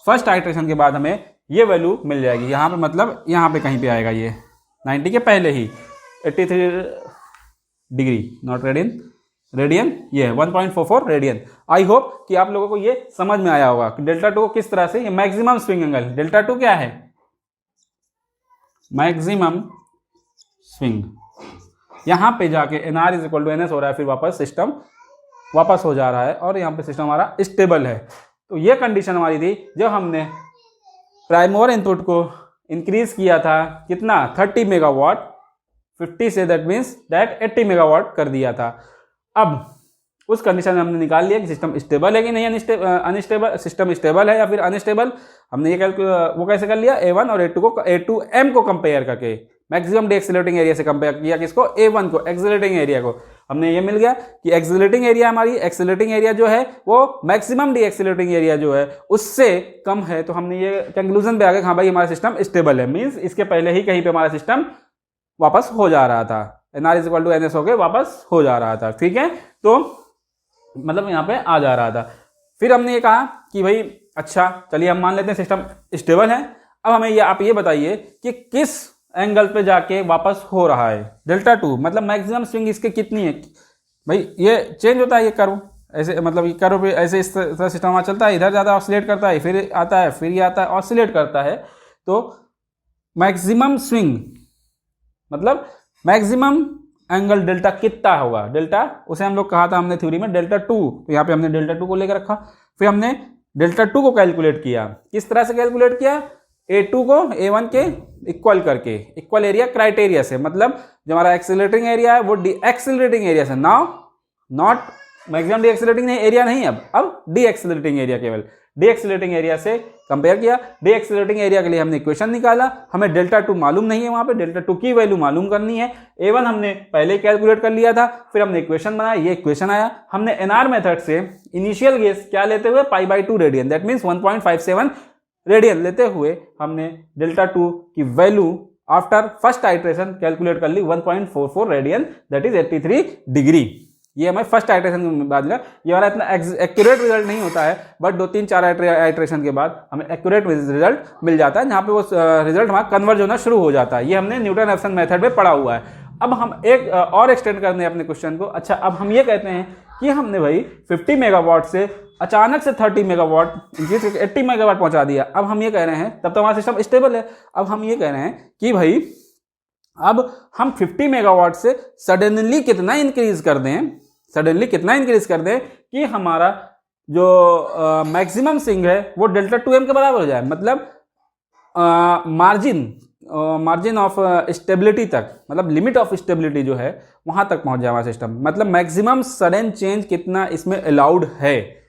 [SPEAKER 1] फर्स्ट आइट्रेशन के बाद हमें ये वैल्यू मिल जाएगी, यहाँ पे मतलब यहाँ पे कहीं पे आएगा, ये 90 के पहले ही 83 डिग्री, नॉट रेडियन, रेडियन ये है 1.44 रेडियन। आई होप कि आप लोगों को ये समझ में आया होगा कि डेल्टा 2 को किस तरह से, ये मैक्सिमम स्विंग एंगल, डेल्टा 2 क्या है, मैक्सिमम स्विंग। यहाँ पे जाके NR is equal to NS हो रहा है, फिर वापस सिस्टम वापस हो जा रहा है और यहाँ पे सिस्टम हमारा स्टेबल है। तो ये कंडीशन हमारी थी जब हमने प्राइमरी इनपुट को इंक्रीज किया था, कितना 30 मेगावाट 50 से, दैट मीन्स दैट 80 मेगावाट कर दिया था। अब उस कंडीशन में हमने निकाल लिया कि सिस्टम स्टेबल है कि नहीं, अनस्टेबल, सिस्टम स्टेबल है या फिर अनस्टेबल। हमने ये वो कैसे कर लिया, A1 और A2M को कंपेयर करके, मैक्सिमम डीएक्सेलरेटिंग एरिया से कंपेयर किया, किसको, A1 को, एक्सेलरेटिंग एरिया को। हमने ये मिल गया कि एक्सेलरेटिंग एरिया, हमारी एक्सेलरेटिंग एरिया जो है वो मैक्सिमम डीएक्सेलरेटिंग एरिया जो है उससे कम है। तो हमने ये कंक्लूजन पे आ गए, हाँ भाई हमारा सिस्टम स्टेबल है, मीन्स इसके पहले ही कहीं पे हमारा सिस्टम वापस हो जा रहा था, NR is equal to NS होके वापस हो जा रहा था। ठीक है, तो मतलब यहाँ पे आ जा रहा था। फिर हमने ये कहा कि भाई अच्छा चलिए हम मान लेते हैं सिस्टम स्टेबल है। अब हमें आप ये बताइए कि किस एंगल पे जाके वापस हो रहा है, डेल्टा 2 मतलब मैक्सिमम स्विंग इसके कितनी है भाई, ये चेंज होता है, ये कर्व ऐसे, मतलब ये कर्व पे ऐसे इस तरह सिस्टम वहाँ चलता है, इधर ज़्यादा ऑसिलेट करता है, फिर आता है, फिर ये आता है, ऑसिलेट करता है। तो मैक्सिमम स्विंग मतलब मैक्सिमम एंगल डेल्टा कितना होगा, डेल्टा उसे हम लोग कहा था हमने थ्योरी में डेल्टा 2, तो यहाँ पे हमने डेल्टा 2 को लेकर रखा। फिर हमने डेल्टा 2 को कैलकुलेट किया, किस तरह से कैलकुलेट किया, A2 को A1 के इक्वल करके, इक्वल एरिया क्राइटेरिया से, मतलब जो हमारा एक्सेलरेटिंग एरिया है वो डी एक्सेलरेटिंग एरिया से, now not maximum D accelerating area नहीं, अब डी एक्सेलरेटिंग एरिया, केवल डी एक्सेलरेटिंग एरिया से कंपेयर किया। डी एक्सेलरेटिंग एरिया के लिए हमने इक्वेशन निकाला, हमें डेल्टा 2 मालूम नहीं है, वहां पे डेल्टा 2 की वैल्यू मालूम करनी है। A1 हमने पहले कैलकुलेट कर लिया था, फिर हमने इक्वेशन बनाया, ये इक्वेशन आया। हमने NR मेथड से इनिशियल गेस क्या लेते हुए, π/2 रेडियन, दैट मीन्स 1.57 रेडियन लेते हुए हमने डेल्टा 2 की value after first iteration calculate कर ली 1.44 रेडियन, दैट इज 83 डिग्री। ये हमें फर्स्ट आइट्रेशन के बाद मिला। ये हमारा इतना एक्यूरेट रिजल्ट नहीं होता है, बट 2-3-4 आइट्रेशन के बाद हमें एक्यूरेट रिजल्ट मिल जाता है, जहाँ पे वो रिजल्ट हमारा कन्वर्ज होना शुरू हो जाता है। ये हमने न्यूटन-रेफसन मेथड में पढ़ा हुआ है। अब हम एक और एक्सटेंड करते हैं अपने क्वेश्चन को। अच्छा, अब हम ये कहते हैं कि हमने भाई 50 मेगावाट से अचानक से 30 मेगावाट इंक्रीज करके 80 मेगावाट पहुंचा दिया। अब हम ये कह रहे हैं, तब तो हमारा सिस्टम स्टेबल है, अब हम ये कह रहे हैं कि भाई अब हम 50 मेगावाट से सडनली कितना इंक्रीज कर दें कि हमारा जो मैक्सिमम स्विंग है वो डेल्टा 2m के बराबर हो जाए, मतलब मार्जिन ऑफ स्टेबिलिटी तक, मतलब लिमिट ऑफ स्टेबिलिटी जो है वहां तक पहुंच जाए हमारा सिस्टम, मतलब मैक्सिमम सडन चेंज कितना इसमें अलाउड है।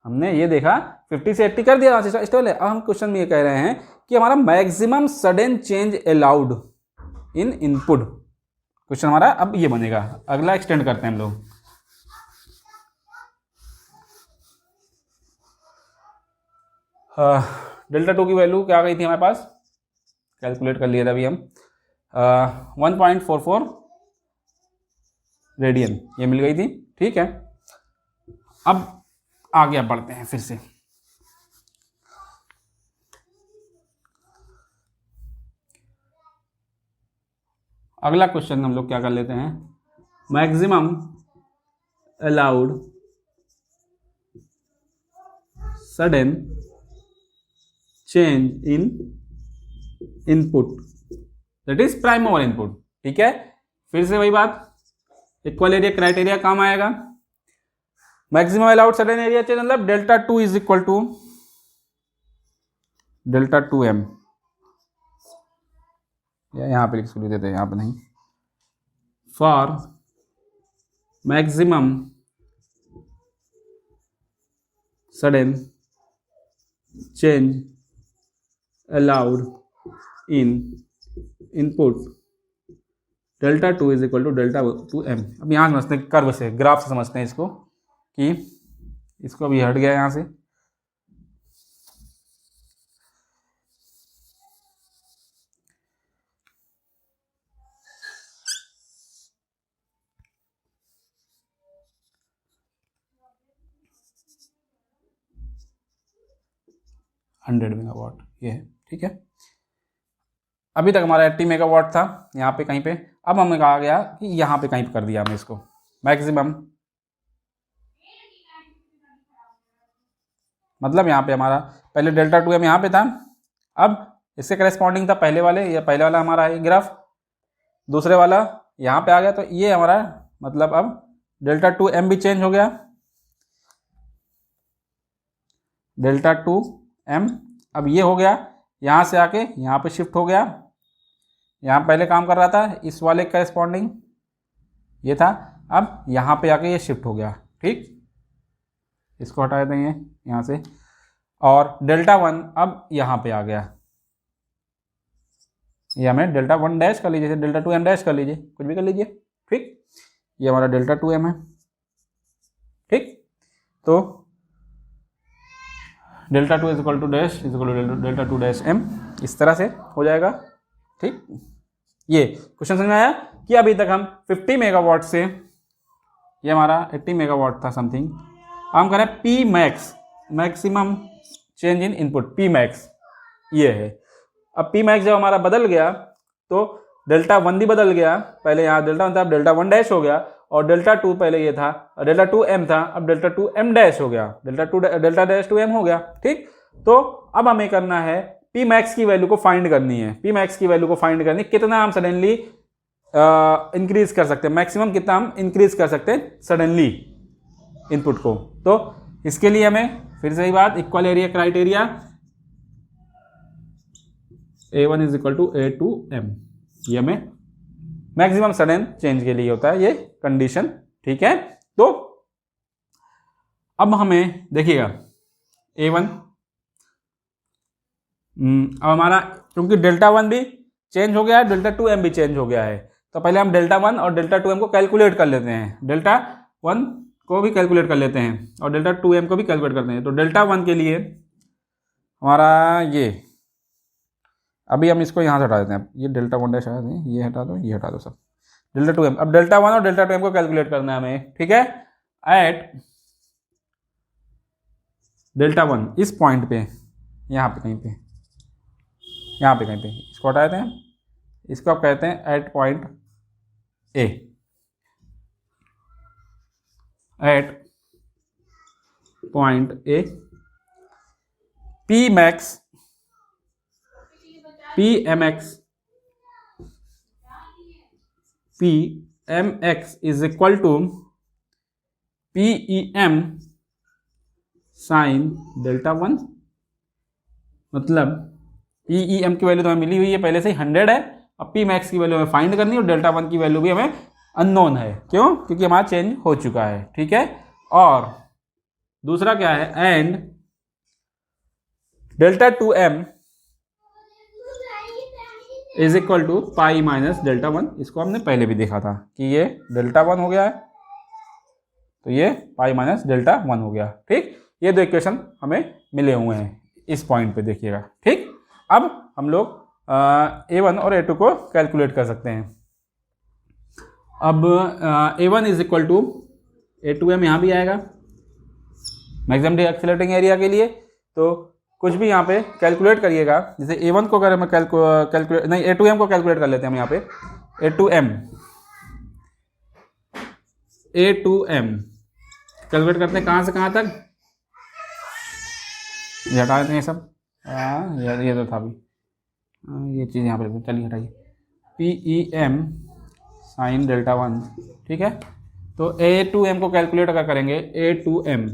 [SPEAKER 1] हमने ये देखा 50 से 80 कर दिया सिस्टम स्टेबल है। अब हम क्वेश्चन में ये कह रहे हैं कि हमारा maximum sudden change allowed in input. Question हमारा अब ये बनेगा, अगला एक्सटेंड करते हैं हम लोग। डेल्टा 2 की वैल्यू क्या आ गई थी हमारे पास, कैलकुलेट कर लिया था अभी हम, 1.44 रेडियन ये मिल गई थी। ठीक है, अब आगे बढ़ते हैं फिर से। अगला क्वेश्चन हम लोग क्या कर लेते हैं, maximum allowed sudden change in input that is prime mover input. ठीक है, फिर से वही बात, इक्वल एरिया क्राइटेरिया काम आएगा। Maximum allowed sudden area change मतलब delta 2 is equal to delta 2m, यहां पे लिख देते हैं, यहां पे नहीं, for maximum sudden change allowed in input delta 2 is equal to delta 2m। अब यहाँ समझते हैं कर्व से, ग्राफ से समझते हैं इसको, कि इसको भी हट गया यहाँ से। हंड्रेड मेगावाट ये है। ठीक है, अभी तक हमारा 80 मेगावाट था यहाँ पे कहीं पे, अब हमें कहा गया कि यहाँ पे कहीं पे कर दिया हमने इसको मैक्सिमम, मतलब यहाँ पे हमारा पहले डेल्टा 2m यहाँ पे था, अब इसके करेस्पॉन्डिंग था पहले वाला हमारा है ग्राफ, दूसरे वाला यहाँ पे आ गया, तो ये हमारा मतलब अब डेल्टा 2m भी चेंज हो गया, डेल्टा 2m अब ये हो गया, यहाँ से आके यहाँ पे शिफ्ट हो गया, यहाँ पहले काम कर रहा था इस वाले करेस्पॉन्डिंग ये था, अब यहाँ पे आके ये शिफ्ट हो गया। ठीक, इसको हटा देंगे यहाँ से, और डेल्टा 1 अब यहाँ पे आ गया, ये हमें डेल्टा 1 डैश कर लीजिए, डेल्टा 2m डैश कर लीजिए, कुछ भी कर लीजिए। ठीक, ये हमारा डेल्टा 2m है। ठीक, तो delta 2 is equal to dash is equal to delta 2 dash m, इस तरह से हो जाएगा। ठीक, ये क्वेश्चन समझ में आया कि अभी तक हम 50 मेगावाट से, ये हमारा 80 मेगावाट था समथिंग, हम करें P max, maximum change in input, P max ये है। अब पी मैक्स जब हमारा बदल गया तो डेल्टा 1 भी बदल गया, पहले यहाँ डेल्टा 1 था, अब डेल्टा 1 डैश हो गया, और डेल्टा 2 पहले ये था, डेल्टा 2m था, अब डेल्टा 2m डैश हो गया, डेल्टा डैश 2m हो गया। ठीक, तो अब हमें करना है पी मैक्स की वैल्यू को फाइंड करनी है, पी मैक्स की वैल्यू को फाइंड करनी, कितना हम सडनली इंक्रीज कर सकते हैं, मैक्सिमम कितना हम इंक्रीज कर सकते हैं सडनली इनपुट को। तो इसके लिए हमें फिर से ही बात, equal area criteria, A1 is equal to A2m, ये हमें मैक्सिमम सडन चेंज के लिए होता है ये कंडीशन। ठीक है, तो अब हमें देखिएगा A1, अब हमारा क्योंकि डेल्टा 1 भी चेंज हो गया है, डेल्टा 2m भी चेंज हो गया है, तो पहले हम डेल्टा 1 और डेल्टा 2m को कैलकुलेट कर लेते हैं, डेल्टा 1 को भी कैलकुलेट कर लेते हैं और डेल्टा 2m को भी कैलकुलेट करते हैं। तो डेल्टा 1 के लिए हमारा ये, अभी हम इसको यहाँ से हटा देते हैं, ये डेल्टा 1 डैश हटा दें, ये हटा दो, ये हटा दो सब, डेल्टा 2m, अब डेल्टा 1 और डेल्टा 2m को कैलकुलेट करना है हमें। ठीक है, एट डेल्टा 1 इस पॉइंट पे, यहाँ पे कहीं पे, यहाँ पे कहीं पे, इसको हटा देते हैं, इसको आप कहते हैं at point A, at point A P max, P M X P M X is equal to P E M sine delta one. मतलब पी ई एम की वैल्यू तो हमें मिली हुई है पहले से ही 100 है, अब पी मैक्स की वैल्यू हमें फाइंड करनी है और डेल्टा वन की वैल्यू भी हमें अननोन है। क्यों? क्योंकि हमारा चेंज हो चुका है। ठीक है, और दूसरा क्या है, and delta two M is equal to pi minus delta one. इसको हमने पहले भी देखा था कि ये डेल्टा वन हो गया है, तो ये पाई माइनस डेल्टा वन हो गया। ठीक, ये दो इक्वेशन हमें मिले हुए हैं इस पॉइंट पे, देखिएगा। ठीक, अब हम लोग A1 और A2 को कैलकुलेट कर सकते हैं। अब A1 is equal to A2m यहाँ भी आएगा मैक्सिमम एक्सीलरेटिंग एरिया के लिए, तो कुछ भी यहाँ पे कैलकुलेट करिएगा। जैसे A1 को अगर हमें कैलकुलेट नहीं, A2m को कैलकुलेट कर लेते हैं हम यहाँ पे। A2m कैलकुलेट करते हैं कहाँ से कहाँ तक, ये हटा देते हैं सब। ये तो था भी, ये चीज़ यहाँ पे चलिए हटाइए। P E M sine delta one. ठीक है, तो A2m को कैलकुलेट अगर करेंगे, A2m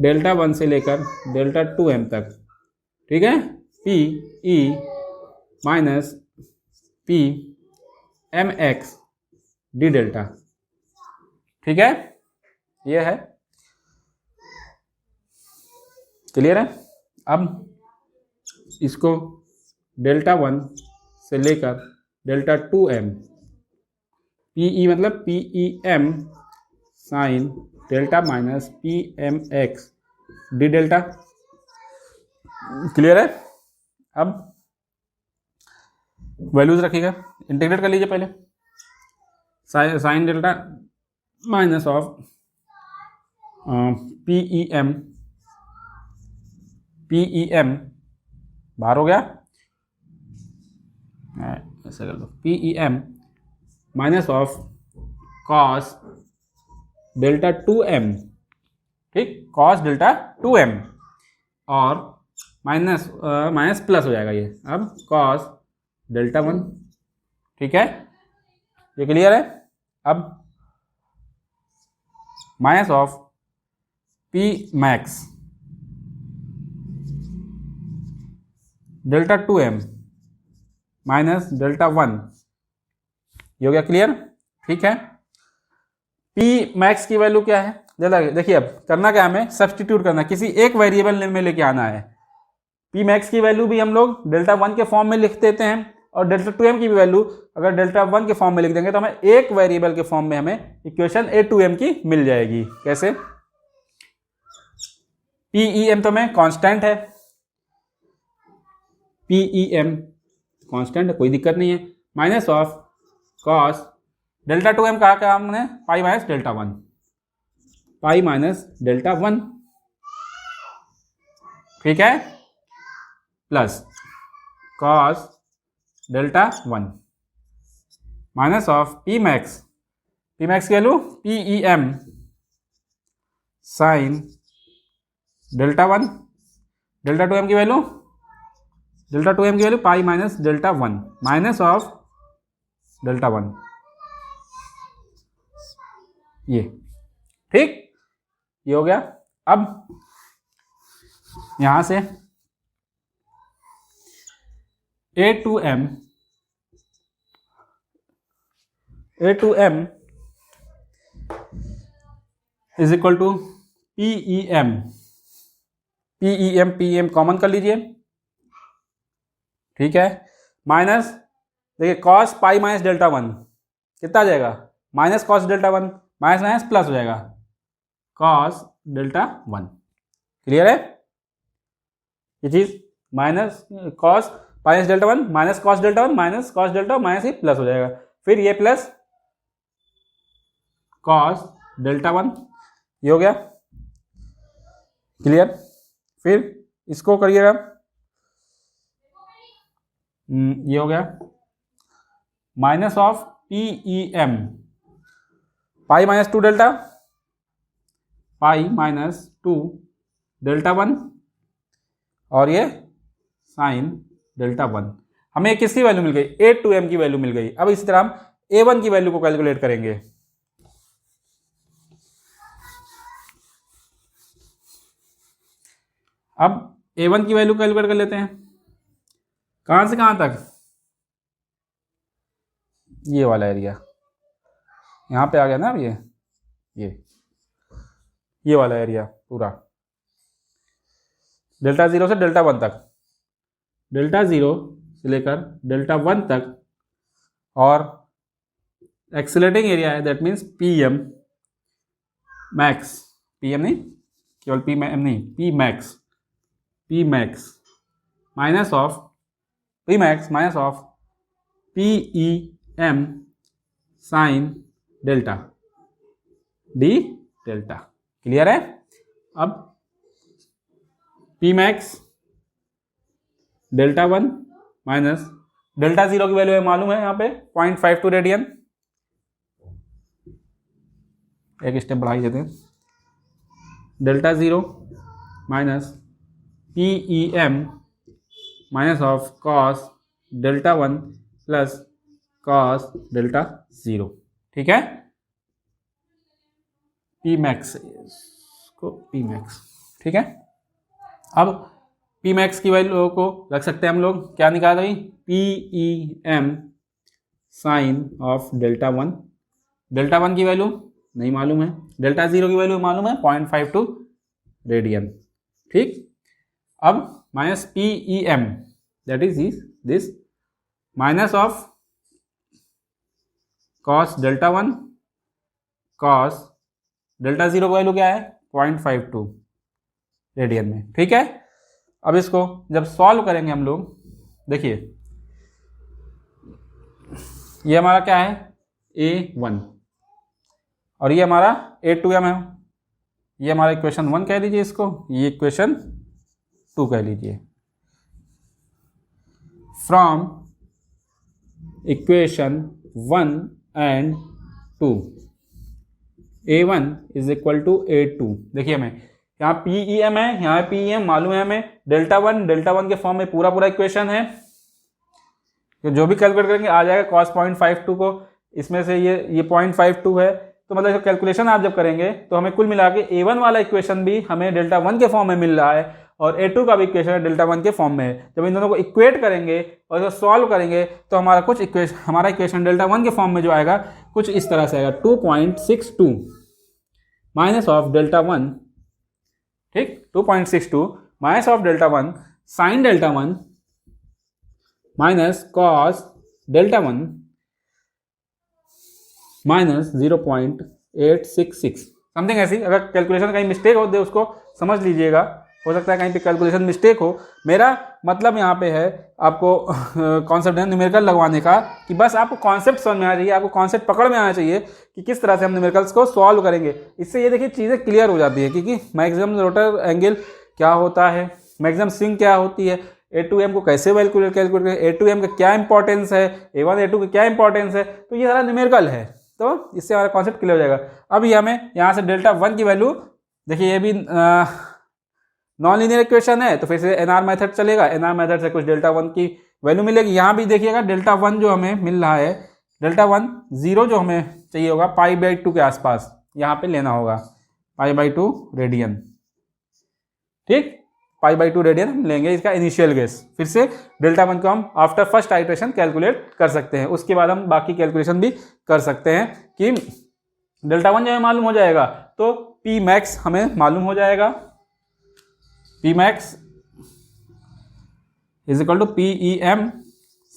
[SPEAKER 1] डेल्टा वन से लेकर डेल्टा 2m तक। ठीक है, P E minus P M X D delta. ठीक है, ये है, क्लियर है। अब इसको डेल्टा वन से लेकर डेल्टा 2m, पी ई मतलब P E M sine delta minus P M X D delta. Clear है। अब वैल्यूज रखिएगा, इंटीग्रेट कर लीजिए पहले। Sine delta minus of P E M बाहर हो गया, ऐसा कर लो, P E M minus of cos delta 2m। ठीक, कॉस डेल्टा 2m और माइनस माइनस प्लस हो जाएगा ये, अब कॉस डेल्टा वन। ठीक है, ये क्लियर है। अब minus of P max delta 2m minus delta one, ये हो गया क्लियर। ठीक है, पी मैक्स की वैल्यू क्या है, देखिए अब करना क्या हमें, सब्सटीट्यूट करना, किसी एक वेरिएबल में लेके आना है। पी मैक्स की वैल्यू भी हम लोग डेल्टा वन के फॉर्म में लिख देते हैं, और डेल्टा 2m की भी वैल्यू अगर डेल्टा वन के फॉर्म में लिख देंगे तो हमें एक वेरिएबल के फॉर्म में हमें इक्वेशन A2m की मिल जाएगी। कैसे, पी ई एम तो हमें कांस्टेंट है, पी ई एम कांस्टेंट है, कोई दिक्कत नहीं है, minus of cos delta 2m कहा क्या हमने, pi minus delta one, pi minus delta one. ठीक है, plus cos delta one minus of P max की value P E M sine delta one, delta 2m की value pi minus delta one minus of delta one, ये। ठीक, ये हो गया। अब यहां से A2m is equal to PEM common कर लीजिए। ठीक है, माइनस, देखिए cos pi minus delta one कितना आ जाएगा, minus cos delta one, minus minus plus हो जाएगा, कॉस डेल्टा वन। क्लियर है ये चीज, minus cos minus delta one minus cos delta one minus cos delta minus ही प्लस हो जाएगा, फिर ये प्लस कॉस डेल्टा वन, ये हो गया क्लियर। फिर इसको करिएगा, ये हो गया minus of PEM pi minus two delta, pi minus two delta one, और ये साइन डेल्टा वन। हमें किसकी वैल्यू मिल गई, A2M की वैल्यू मिल गई। अब इसी तरह हम A1 की वैल्यू को कैलकुलेट करेंगे। अब A1 की वैल्यू कैलकुलेट कर लेते हैं। कहां से कहां तक, ये वाला एरिया यहां पे आ गया ना। अब ये वाला एरिया पूरा डेल्टा 0 से डेल्टा 1 तक, डेल्टा 0 से लेकर डेल्टा 1 तक, और एक्सीलरेटिंग एरिया है, that means PM max, PM नहीं, केवल PM नहीं, P max minus of PEM sine delta D delta. Clear है। अब P max delta 1 minus delta 0 की वैल्यू मालूम है यहाँ पे 0.52 रेडियन। एक स्टेप बढ़ा देते हैं, delta 0 minus PEM minus of cos delta 1 plus cos delta 0। ठीक है, P मैक्स को P मैक्स। ठीक है, अब P मैक्स की वैल्यू को रख सकते हैं हम लोग, क्या निकाल रही, PEM sine of delta 1। Delta 1 की वैल्यू नहीं मालूम है, डेल्टा 0 की वैल्यू मालूम है 0.52 रेडियन। ठीक, अब minus PEM that is this minus of cos delta 1 cos delta 0 की वैल्यू क्या है 0.52 रेडियन में। ठीक है, अब इसको जब सॉल्व करेंगे हम लोग, देखिए ये हमारा क्या है A1 और ये हमारा A2M है। ये हमारा इक्वेशन 1 कह लीजिए इसको, ये इक्वेशन 2 कह लीजिए। From equation 1 and 2 A1 is equal to A2। देखिए हमें यहाँ PEM है, यहाँ PEM मालूम है हमें, डेल्टा 1 के फॉर्म में पूरा इक्वेशन है, तो जो भी कैलकुलेट करेंगे आ जाएगा cos 0.52 को, इसमें से ये 0.52 है, तो मतलब कैलकुलेशन आप जब करेंगे तो हमें कुल मिला के A1 वाला इक्वेशन भी हमें डेल्टा 1 के फॉर्म में मिल रहा है और A2 का भी इक्वेशन डेल्टा 1 के फॉर्म में है। जब इन दोनों को इक्वेट करेंगे और इसको सॉल्व करेंगे तो हमारा इक्वेशन डेल्टा 1 के फॉर्म में जो आएगा कुछ इस तरह से आएगा, 2.62 माइनस ऑफ डेल्टा 1, ठीक, 2.62 minus of delta 1 sign delta 1 minus cos delta 1 minus 0.866 something ऐसी। अगर कैलकुलेशन कहीं मिस्टेक हो दे उसको समझ लीजिएगा, हो सकता है कहीं पे कैलकुलेशन मिस्टेक हो। मेरा मतलब यहाँ पे है आपको कॉन्सेप्ट न्यूमेरिकल लगवाने का कि बस आपको कॉन्सेप्ट समझ में आना चाहिए, आपको कॉन्सेप्ट पकड़ में आना चाहिए कि किस तरह से हम न्यूमेरिकल्स को सॉल्व करेंगे। इससे ये देखिए चीज़ें क्लियर हो जाती है कि मैक्सिमम रोटर एंगल क्या होता है, मैक्सिमम स्विंग क्या होती है, A2M को कैसे कैलकुलेट करें, A2M का क्या इंपॉर्टेंस है, A1 A2 का क्या इंपॉर्टेंस है, तो ये सारा न्यूमेरिकल है, तो इससे हमारा कॉन्सेप्ट क्लियर हो जाएगा। अब ये हमें यहाँ से डेल्टा 1 की वैल्यू, देखिए ये भी नॉन लीनियर इक्वेशन है तो फिर से NR मेथड चलेगा, NR मेथड से कुछ डेल्टा 1 की वैल्यू मिलेगी। यहाँ भी देखिएगा डेल्टा 1 जो हमें मिल रहा है, डेल्टा 1 0 जो हमें चाहिए होगा π/2 के आसपास यहाँ पे लेना होगा, π/2 रेडियन, ठीक, π/2 रेडियन हम लेंगे इसका इनिशियल गेस। फिर से डेल्टा 1 को हम आफ्टर फर्स्ट आइट्रेशन कैलकुलेट कर सकते हैं, उसके बाद हम बाकी कैलकुलेशन भी कर सकते हैं कि डेल्टा 1 जो हमें मालूम हो जाएगा तो P मैक्स हमें मालूम हो जाएगा, P max is equal to PEM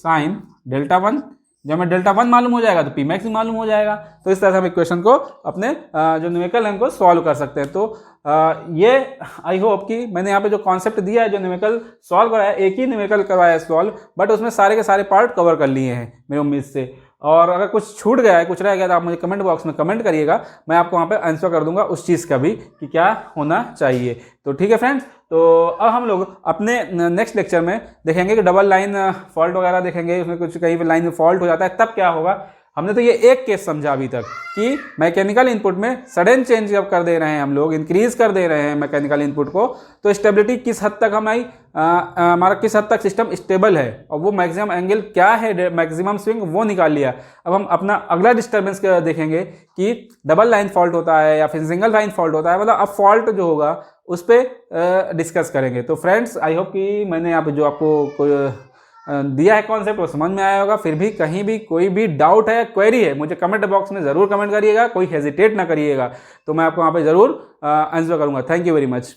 [SPEAKER 1] sine delta 1। जब हमें डेल्टा 1 मालूम हो जाएगा तो P मैक्स भी मालूम हो जाएगा। तो इस तरह से हम इक्वेशन को अपने जो न्यूमेरिकल है उनको सॉल्व कर सकते हैं। तो ये आई होप कि मैंने यहाँ पे जो कॉन्सेप्ट दिया है, जो न्यूमेरिकल सॉल्व कराया, एक ही न्यूमेरिकल करवाया है सॉल्व, बट उसमें सारे के सारे पार्ट कवर कर लिए हैं मेरी उम्मीद से। और अगर कुछ छूट गया है, कुछ रह गया तो आप मुझे कमेंट बॉक्स में कमेंट करिएगा, मैं आपको वहाँ पे आंसर कर दूंगा उस चीज़ का भी कि क्या होना चाहिए। तो ठीक है फ्रेंड्स, तो अब हम लोग अपने नेक्स्ट लेक्चर में देखेंगे कि डबल लाइन फॉल्ट वगैरह देखेंगे, उसमें कुछ कहीं पे लाइन में फॉल्ट हो जाता है तब क्या होगा। हमने तो ये एक केस समझा अभी तक कि मैकेनिकल इनपुट में सडन चेंज जब कर दे रहे हैं हम लोग, इंक्रीज कर दे रहे हैं मैकेनिकल इनपुट को, तो स्टेबिलिटी किस हद तक हमारा किस हद तक सिस्टम स्टेबल है और वो मैक्सिमम एंगल क्या है, मैक्सिमम स्विंग वो निकाल लिया। अब हम अपना अगला डिस्टर्बेंस देखेंगे कि डबल लाइन फॉल्ट होता है या फिर सिंगल लाइन फॉल्ट होता है, मतलब अब फॉल्ट जो होगा उस पर डिस्कस करेंगे। तो फ्रेंड्स आई होप कि मैंने यहाँ पे जो आपको दिया है कॉन्सेप्ट वो समझ में आया होगा। फिर भी कहीं भी कोई भी डाउट है, क्वेरी है, मुझे कमेंट बॉक्स में ज़रूर कमेंट करिएगा, कोई हेजिटेट ना करिएगा, तो मैं आपको वहाँ पे ज़रूर आंसर करूँगा। Thank you very much.